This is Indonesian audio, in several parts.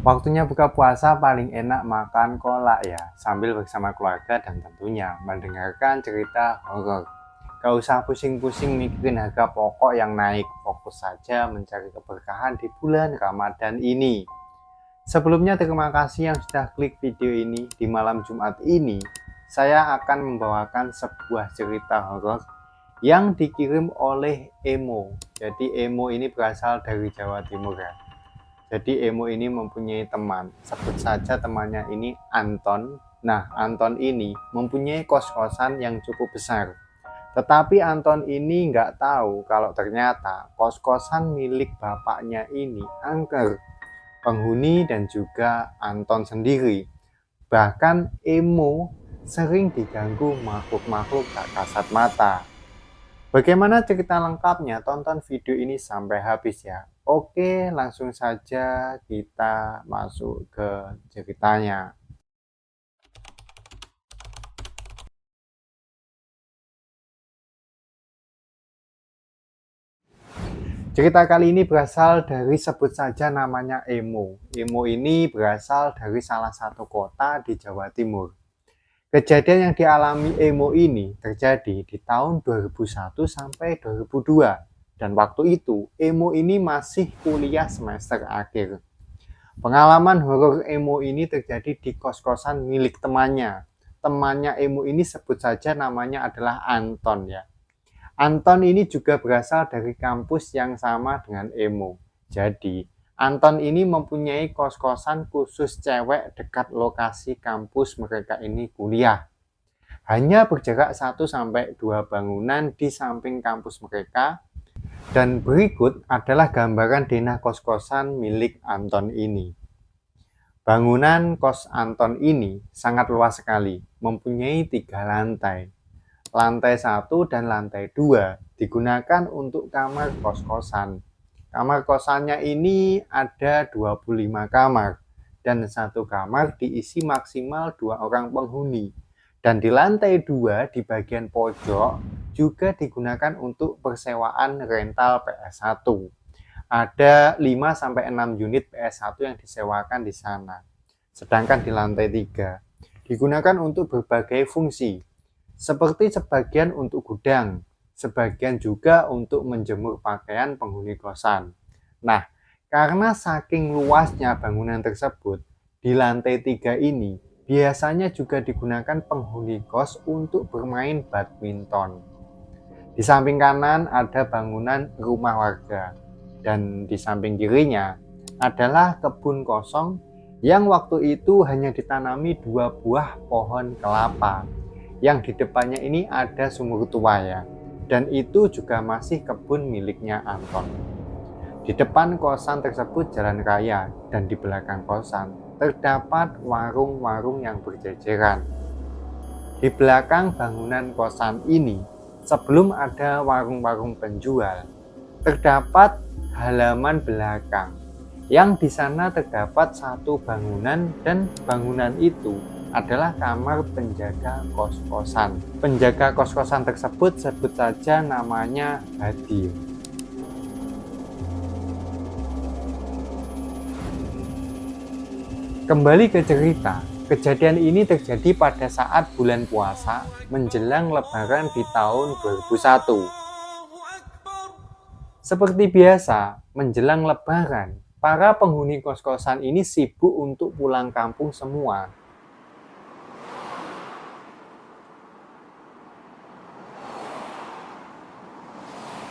Waktunya buka puasa paling enak makan kolak ya, sambil bersama keluarga dan tentunya mendengarkan cerita horor. Gak usah pusing-pusing mikirin harga pokok yang naik, fokus saja mencari keberkahan di bulan Ramadan ini. Sebelumnya terima kasih yang sudah klik video ini. Di malam Jumat ini, saya akan membawakan sebuah cerita horor yang dikirim oleh Emo. Jadi Emo ini berasal dari Jawa Timur ya. Jadi Emo ini mempunyai teman, sebut saja temannya ini Anton. Nah, Anton ini mempunyai kos-kosan yang cukup besar. Tetapi Anton ini nggak tahu kalau ternyata kos-kosan milik bapaknya ini angker. Penghuni dan juga Anton sendiri. Bahkan Emo sering diganggu makhluk-makhluk tak kasat mata. Bagaimana cerita lengkapnya? Tonton video ini sampai habis ya. Oke, langsung saja kita masuk ke ceritanya. Cerita kali ini berasal dari sebut saja namanya Emo. Emo ini berasal dari salah satu kota di Jawa Timur. Kejadian yang dialami Emo ini terjadi di tahun 2001 sampai 2002. Dan waktu itu, Emo ini masih kuliah semester akhir. Pengalaman horor Emo ini terjadi di kos-kosan milik temannya. Temannya Emo ini sebut saja namanya adalah Anton ya. Anton ini juga berasal dari kampus yang sama dengan Emo. Jadi, Anton ini mempunyai kos-kosan khusus cewek dekat lokasi kampus mereka ini kuliah. Hanya berjarak 1-2 bangunan di samping kampus mereka. Dan berikut adalah gambaran denah kos-kosan milik Anton ini. Bangunan kos Anton ini sangat luas sekali, mempunyai 3 lantai. Lantai 1 dan lantai 2 digunakan untuk kamar kos-kosan. Kamar kosannya ini ada 25 kamar dan satu kamar diisi maksimal 2 orang penghuni. Dan di lantai 2 di bagian pojok juga digunakan untuk persewaan rental PS1. Ada 5-6 unit PS1 yang disewakan di sana. Sedangkan di lantai 3 digunakan untuk berbagai fungsi, seperti sebagian untuk gudang, sebagian juga untuk menjemur pakaian penghuni kosan. Nah, karena saking luasnya bangunan tersebut, di lantai 3 ini biasanya juga digunakan penghuni kos untuk bermain badminton. Di samping kanan ada bangunan rumah warga, dan di samping kirinya adalah kebun kosong yang waktu itu hanya ditanami 2 buah pohon kelapa. Yang di depannya ini ada sumur tua ya, dan itu juga masih kebun miliknya Anton. Di depan kosan tersebut jalan raya, dan di belakang kosan terdapat warung-warung yang berjejeran. Di belakang bangunan kosan ini, sebelum ada warung-warung penjual, terdapat halaman belakang yang di sana terdapat satu bangunan, dan bangunan itu adalah kamar penjaga kos-kosan. Penjaga kos-kosan tersebut sebut saja namanya Hadi. Kembali ke cerita, kejadian ini terjadi pada saat bulan puasa menjelang lebaran di tahun 2001. Seperti biasa, menjelang lebaran, para penghuni kos-kosan ini sibuk untuk pulang kampung semua.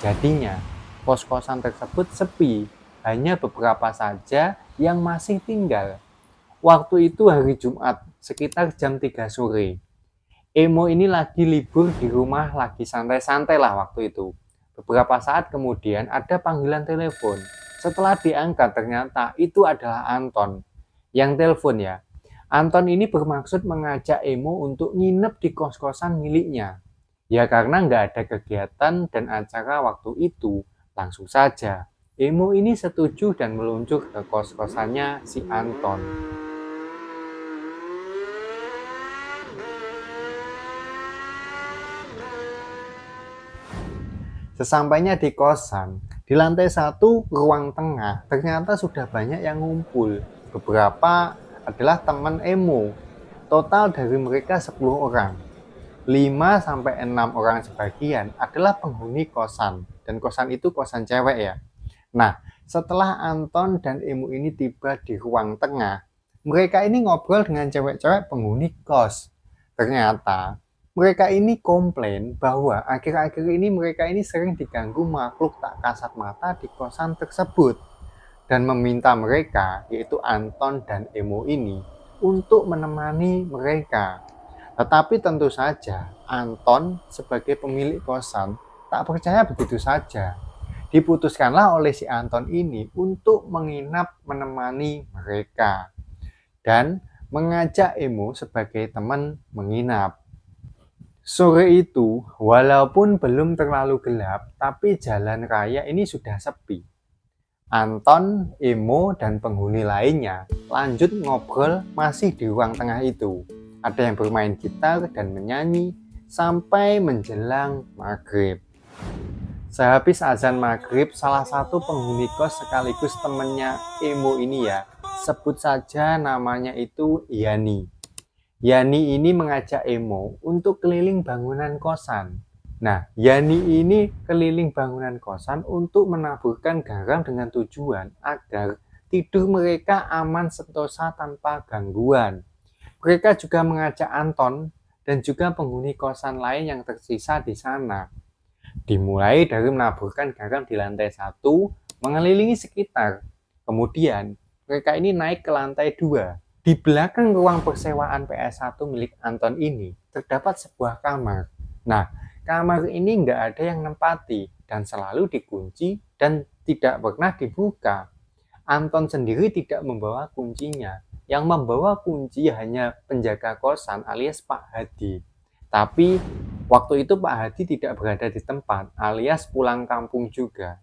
Jadinya, kos-kosan tersebut sepi, hanya beberapa saja yang masih tinggal. Waktu itu hari Jumat, sekitar jam 3 sore. Emo ini lagi libur di rumah, lagi santai-santai lah waktu itu. Beberapa saat kemudian ada panggilan telepon. Setelah diangkat ternyata itu adalah Anton yang telepon ya. Anton ini bermaksud mengajak Emo untuk nginep di kos-kosan miliknya. Ya karena nggak ada kegiatan dan acara waktu itu, langsung saja Emo ini setuju dan meluncur ke kos-kosannya si Anton. Sesampainya di lantai 1 ruang tengah ternyata sudah banyak yang ngumpul. beberapa adalah teman emo. Total dari mereka 10 orang. 5 sampai 6 orang sebagian adalah penghuni kosan. Dan kosan itu kosan cewek ya. Nah, setelah Anton dan Emo ini tiba di ruang tengah, mereka ini ngobrol dengan cewek-cewek penghuni kos. Ternyata mereka ini komplain bahwa akhir-akhir ini mereka ini sering diganggu makhluk tak kasat mata di kosan tersebut. Dan meminta mereka, yaitu Anton dan Emo ini, untuk menemani mereka. Tetapi tentu saja Anton sebagai pemilik kosan tak percaya begitu saja. Diputuskanlah oleh si Anton ini untuk menginap menemani mereka dan mengajak Emo sebagai teman menginap. Sore itu, walaupun belum terlalu gelap, tapi jalan raya ini sudah sepi. Anton, Emo, dan penghuni lainnya lanjut ngobrol masih di ruang tengah itu. Ada yang bermain gitar dan menyanyi sampai menjelang maghrib. Sehabis azan maghrib, salah satu penghuni kos sekaligus temannya Emo ini ya, sebut saja namanya itu Yani. Yani ini mengajak Emo untuk keliling bangunan kosan. Nah, Yani ini keliling bangunan kosan untuk menaburkan garam dengan tujuan agar tidur mereka aman sentosa tanpa gangguan. Mereka juga mengajak Anton dan juga penghuni kosan lain yang tersisa di sana. Dimulai dari menaburkan garam di lantai 1, mengelilingi sekitar. Kemudian, mereka ini naik ke lantai 2. Di belakang ruang persewaan PS1 milik Anton ini, terdapat sebuah kamar. Nah, kamar ini nggak ada yang nempati dan selalu dikunci dan tidak pernah dibuka. Anton sendiri tidak membawa kuncinya. Yang membawa kunci hanya penjaga kosan alias Pak Hadi. Tapi waktu itu Pak Hadi tidak berada di tempat alias pulang kampung juga.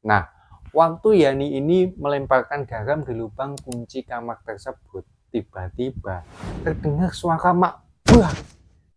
Nah, waktu Yani ini melemparkan garam di lubang kunci kamar tersebut, tiba-tiba terdengar suara mak buah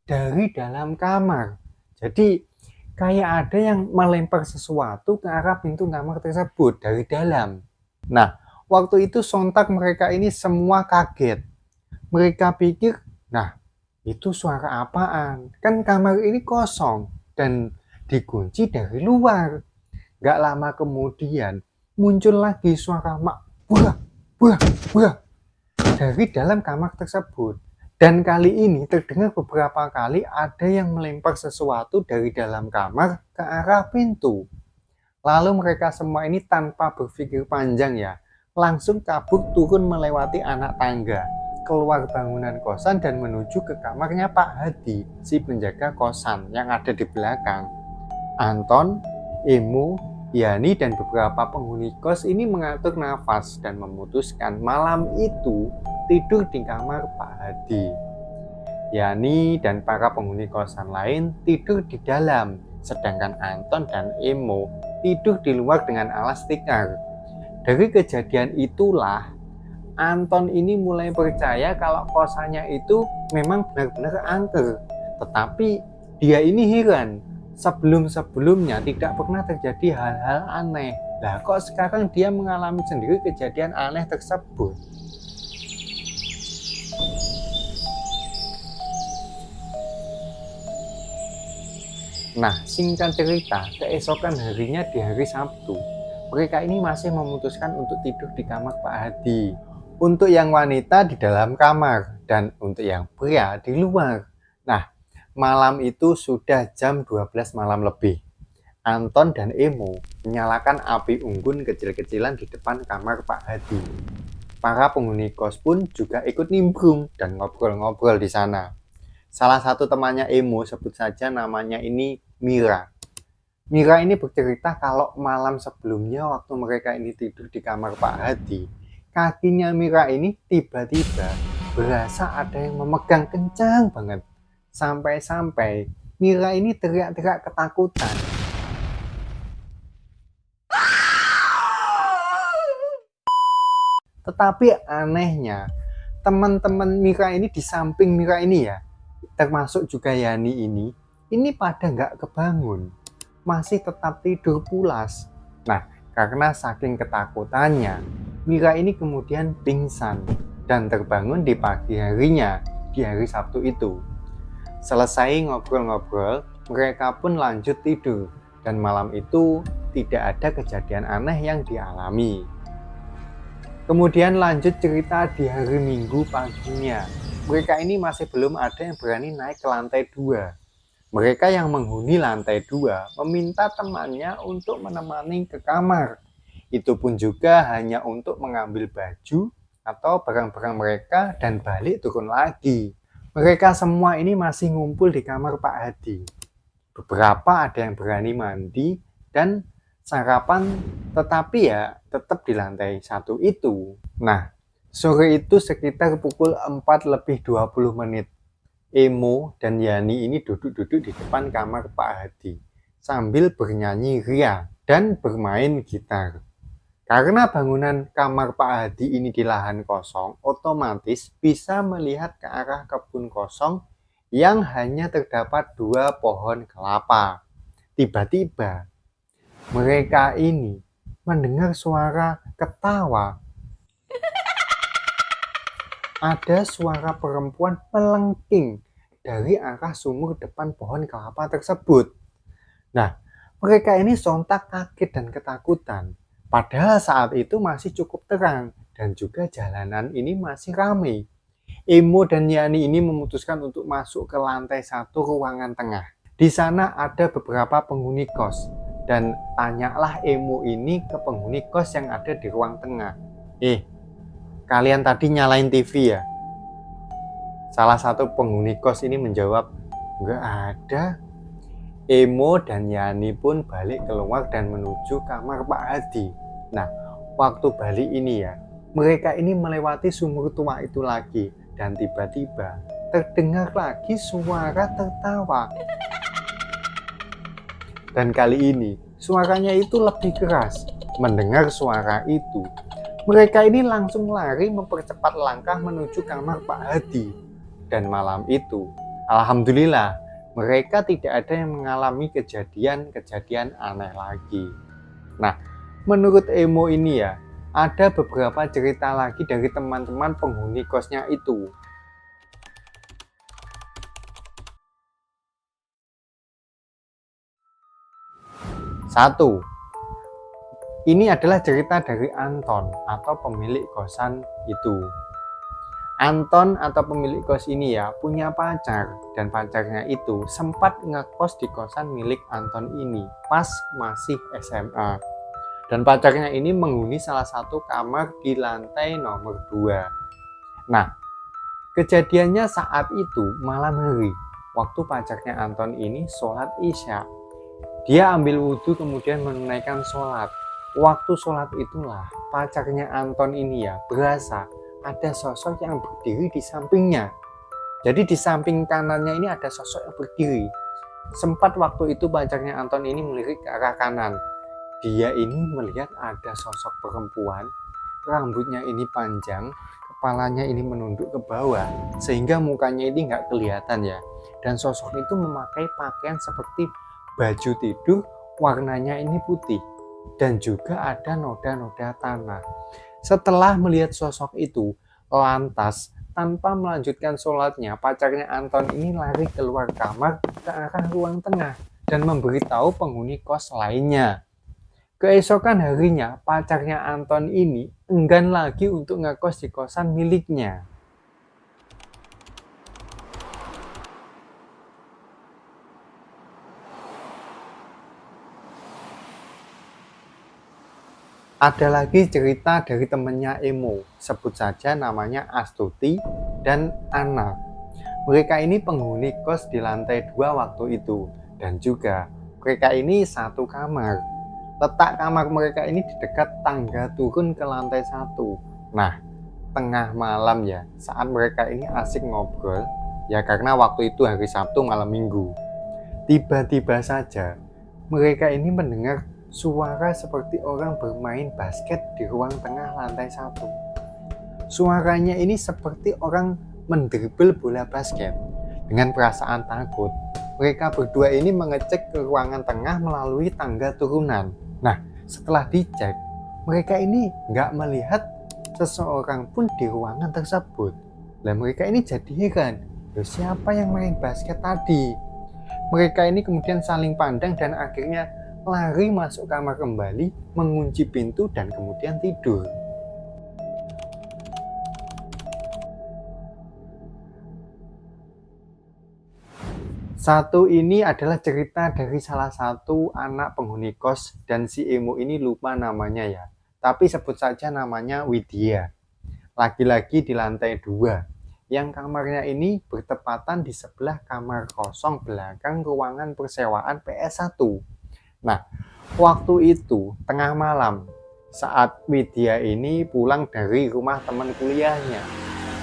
dari dalam kamar. Jadi kayak ada yang melempar sesuatu ke arah pintu kamar tersebut dari dalam. Nah, waktu itu sontak mereka ini semua kaget. Mereka pikir, nah itu suara apaan? Kan kamar ini kosong dan dikunci dari luar. Gak lama kemudian muncul lagi suara mak buah, buah, buah dari dalam kamar tersebut. Dan kali ini terdengar beberapa kali ada yang melempar sesuatu dari dalam kamar ke arah pintu. Lalu mereka semua ini tanpa berpikir panjang ya, langsung kabur turun melewati anak tangga, keluar bangunan kosan dan menuju ke kamarnya Pak Hadi, si penjaga kosan yang ada di belakang. Anton, Emo, Yani dan beberapa penghuni kos ini mengatur nafas dan memutuskan malam itu tidur di kamar Pak Hadi. Yani dan para penghuni kosan lain tidur di dalam, sedangkan Anton dan Emo tidur di luar dengan alas tikar. Dari kejadian itulah Anton ini mulai percaya kalau kosannya itu memang benar-benar angker. Tetapi dia ini heran, sebelum-sebelumnya tidak pernah terjadi hal-hal aneh. Lah kok sekarang dia mengalami sendiri kejadian aneh tersebut? Nah, singkat cerita, keesokan harinya di hari Sabtu, mereka ini masih memutuskan untuk tidur di kamar Pak Hadi. Untuk yang wanita di dalam kamar dan untuk yang pria di luar. Nah, malam itu sudah jam 12 malam lebih. Anton dan Emo menyalakan api unggun kecil-kecilan di depan kamar Pak Hadi. Para penghuni kos pun juga ikut nimbrung dan ngobrol-ngobrol di sana. Salah satu temannya Emo, sebut saja namanya ini Mira. Mira ini bercerita kalau malam sebelumnya waktu mereka ini tidur di kamar Pak Hadi, kakinya Mira ini tiba-tiba berasa ada yang memegang kencang banget. Sampai-sampai Mira ini teriak-teriak ketakutan. Tetapi anehnya, teman-teman Mira ini di samping Mira ini ya, termasuk juga Yani ini pada nggak kebangun. Masih tetap tidur pulas. Nah, karena saking ketakutannya, Mira ini kemudian pingsan dan terbangun di pagi harinya di hari Sabtu itu. Selesai ngobrol-ngobrol, mereka pun lanjut tidur dan malam itu tidak ada kejadian aneh yang dialami. Kemudian lanjut cerita di hari Minggu paginya. Mereka ini masih belum ada yang berani naik ke lantai 2. Mereka yang menghuni lantai 2 meminta temannya untuk menemani ke kamar. Itu pun juga hanya untuk mengambil baju atau barang-barang mereka dan balik turun lagi. Mereka semua ini masih ngumpul di kamar Pak Hadi. Beberapa ada yang berani mandi dan sarapan, tetapi ya tetap di lantai 1 itu. Nah, sore itu sekitar pukul 4:20 Emo dan Yani ini duduk-duduk di depan kamar Pak Hadi sambil bernyanyi ria dan bermain gitar. Karena bangunan kamar Pak Hadi ini di lahan kosong, otomatis bisa melihat ke arah kebun kosong yang hanya terdapat 2 pohon kelapa. Tiba-tiba mereka ini mendengar suara ketawa. Ada suara perempuan melengking dari arah sumur depan pohon kelapa tersebut. Nah, mereka ini sontak kaget dan ketakutan. Padahal saat itu masih cukup terang dan juga jalanan ini masih ramai. Emo dan Yani ini memutuskan untuk masuk ke lantai 1 ruangan tengah. Di sana ada beberapa penghuni kos dan tanyalah Emo ini ke penghuni kos yang ada di ruang tengah. Kalian tadi nyalain TV ya? Salah satu penghuni kos ini menjawab, enggak ada. Emo dan Yani pun balik keluar dan menuju kamar Pak Hadi. Nah, waktu balik ini ya, mereka ini melewati sumur tua itu lagi. Dan tiba-tiba terdengar lagi suara tertawa. Dan kali ini suaranya itu lebih keras. Mendengar suara itu, mereka ini langsung lari mempercepat langkah menuju kamar Pak Hadi. Dan malam itu, alhamdulillah, mereka tidak ada yang mengalami kejadian-kejadian aneh lagi. Nah, menurut Emo ini ya, ada beberapa cerita lagi dari teman-teman penghuni kosnya itu. Satu, ini adalah cerita dari Anton atau pemilik kosan itu. Anton atau pemilik kos ini ya punya pacar dan pacarnya itu sempat ngekos di kosan milik Anton ini pas masih SMA. Dan pacarnya ini menghuni salah satu kamar di lantai nomor 2. Nah, kejadiannya saat itu malam hari, waktu pacarnya Anton ini sholat Isya. Dia ambil wudhu kemudian menunaikan sholat. Waktu sholat itulah pacarnya Anton ini ya berasa ada sosok yang berdiri di sampingnya. Jadi di samping kanannya ini ada sosok yang berdiri. Sempat waktu itu pacarnya Anton ini melirik ke arah kanan. Dia ini melihat ada sosok perempuan, rambutnya ini panjang, kepalanya ini menunduk ke bawah, sehingga mukanya ini nggak kelihatan ya. Dan sosok itu memakai pakaian seperti baju tidur, warnanya ini putih, dan juga ada noda-noda tanah. Setelah melihat sosok itu, lantas tanpa melanjutkan sholatnya, pacarnya Anton ini lari keluar kamar ke arah ruang tengah dan memberitahu penghuni kos lainnya. Keesokan harinya, pacarnya Anton ini enggan lagi untuk ngekos di kosan miliknya. Ada lagi cerita dari temannya Emo, sebut saja namanya Astuti dan Anna. Mereka ini penghuni kos di lantai 2 waktu itu, dan juga mereka ini satu kamar. Letak kamar mereka ini di dekat tangga turun ke lantai 1. Nah, tengah malam ya, saat mereka ini asik ngobrol, ya karena waktu itu hari Sabtu malam Minggu. Tiba-tiba saja, mereka ini mendengar suara seperti orang bermain basket di ruang tengah lantai 1. Suaranya ini seperti orang mendribel bola basket. Dengan perasaan takut, mereka berdua ini mengecek ke ruangan tengah melalui tangga turunan. Nah, setelah dicek, mereka ini nggak melihat seseorang pun di ruangan tersebut. Lah mereka ini jadi heran, loh siapa yang main basket tadi? Mereka ini kemudian saling pandang dan akhirnya lari masuk kamar kembali, mengunci pintu dan kemudian tidur. Satu ini adalah cerita dari salah satu anak penghuni kos dan si Emo ini lupa namanya ya. Tapi sebut saja namanya Widya. Lagi-lagi di lantai 2. Yang kamarnya ini bertepatan di sebelah kamar kosong belakang ruangan persewaan PS1. Nah, waktu itu tengah malam saat Widya ini pulang dari rumah teman kuliahnya.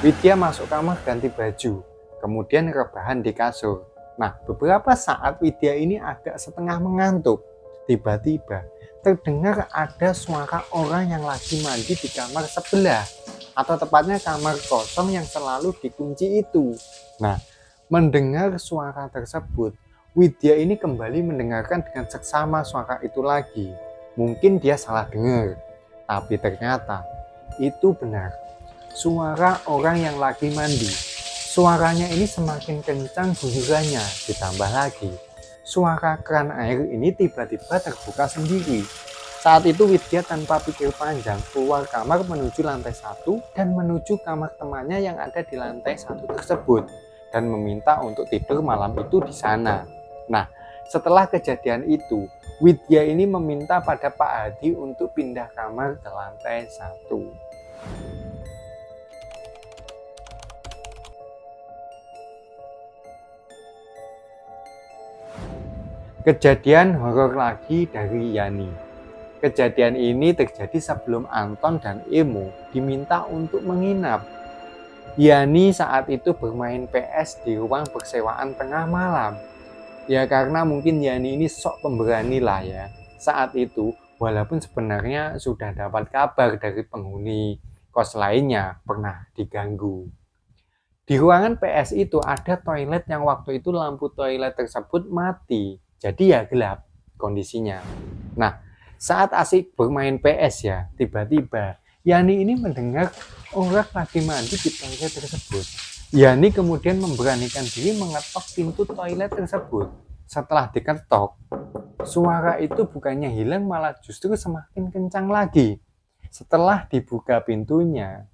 Widya masuk kamar ganti baju, kemudian rebahan di kasur. Nah, beberapa saat Widya ini agak setengah mengantuk. Tiba-tiba terdengar ada suara orang yang lagi mandi di kamar sebelah, atau tepatnya kamar kosong yang selalu dikunci itu. Nah, mendengar suara tersebut, Widya ini kembali mendengarkan dengan seksama suara itu lagi. Mungkin dia salah dengar, tapi ternyata itu benar. Suara orang yang lagi mandi. Suaranya ini semakin kencang guyurannya, ditambah lagi suara keran air ini tiba-tiba terbuka sendiri. Saat itu Widya tanpa pikir panjang keluar kamar menuju lantai 1 dan menuju kamar temannya yang ada di lantai 1 tersebut dan meminta untuk tidur malam itu di sana. Nah, setelah kejadian itu, Widya ini meminta pada Pak Hadi untuk pindah kamar ke lantai 1. Kejadian horor lagi dari Yani. Kejadian ini terjadi sebelum Anton dan Emo diminta untuk menginap. Yani saat itu bermain PS di ruang persewaan tengah malam. Ya karena mungkin Yani ini sok pemberani lah ya. Saat itu walaupun sebenarnya sudah dapat kabar dari penghuni kos lainnya pernah diganggu. Di ruangan PS itu ada toilet yang waktu itu lampu toilet tersebut mati. Jadi ya gelap kondisinya. Nah, saat asik bermain PS ya, tiba-tiba Yani ini mendengar orang lagi mandi di toilet tersebut. Yani kemudian memberanikan diri mengetok pintu toilet tersebut. Setelah diketok, suara itu bukannya hilang malah justru semakin kencang lagi. Setelah dibuka pintunya,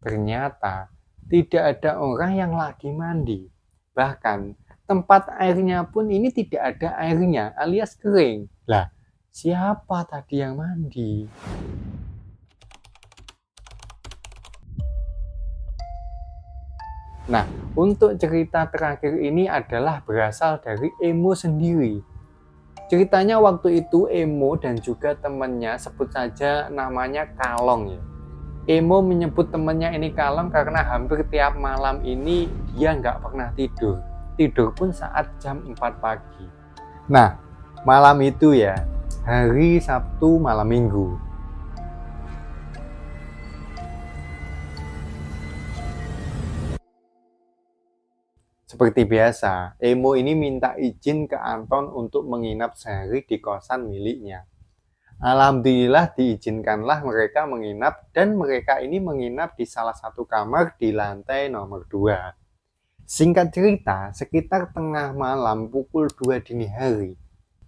ternyata tidak ada orang yang lagi mandi. Bahkan tempat airnya pun ini tidak ada airnya alias kering. Lah, siapa tadi yang mandi? Nah, untuk cerita terakhir ini adalah berasal dari Emo sendiri. Ceritanya waktu itu Emo dan juga temannya, sebut saja namanya Kalong ya. Emo menyebut temannya ini Kalong karena hampir tiap malam ini dia nggak pernah tidur. Tidur pun saat jam 4 pagi. Nah, malam itu ya, hari Sabtu malam Minggu. Seperti biasa, Emo ini minta izin ke Anton untuk menginap sehari di kosan miliknya. Alhamdulillah diizinkanlah mereka menginap dan mereka ini menginap di salah satu kamar di lantai nomor 2. Singkat cerita, sekitar tengah malam pukul 2 dini hari.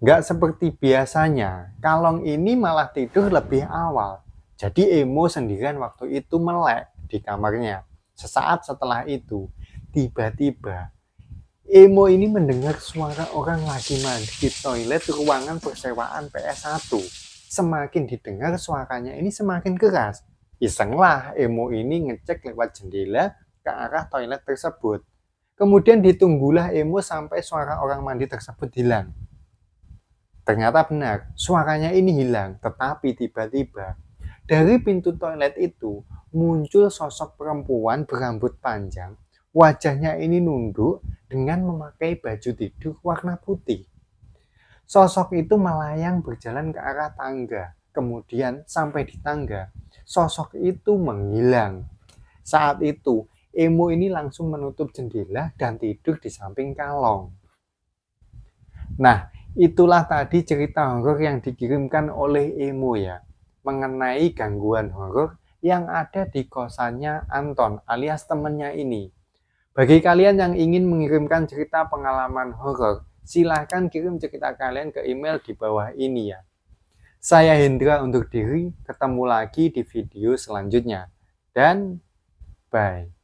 Nggak seperti biasanya, Kalong ini malah tidur lebih awal. Jadi Emo sendirian waktu itu melek di kamarnya. Sesaat setelah itu, tiba-tiba Emo ini mendengar suara orang lagi mandi di toilet ruangan persewaan PS1. Semakin didengar suaranya ini semakin keras. Isenglah Emo ini ngecek lewat jendela ke arah toilet tersebut. Kemudian ditunggulah Emo sampai suara orang mandi tersebut hilang. Ternyata benar, suaranya ini hilang, tetapi tiba-tiba dari pintu toilet itu muncul sosok perempuan berambut panjang. Wajahnya ini nunduk dengan memakai baju tidur warna putih. Sosok itu melayang berjalan ke arah tangga. Kemudian sampai di tangga, sosok itu menghilang. Saat itu Emo ini langsung menutup jendela dan tidur di samping Kalong. Nah, itulah tadi cerita horor yang dikirimkan oleh Emo ya, mengenai gangguan horor yang ada di kosannya Anton alias temennya ini. Bagi kalian yang ingin mengirimkan cerita pengalaman horor, silahkan kirim cerita kalian ke email di bawah ini ya. Saya Hendra undur diri, ketemu lagi di video selanjutnya. Dan bye.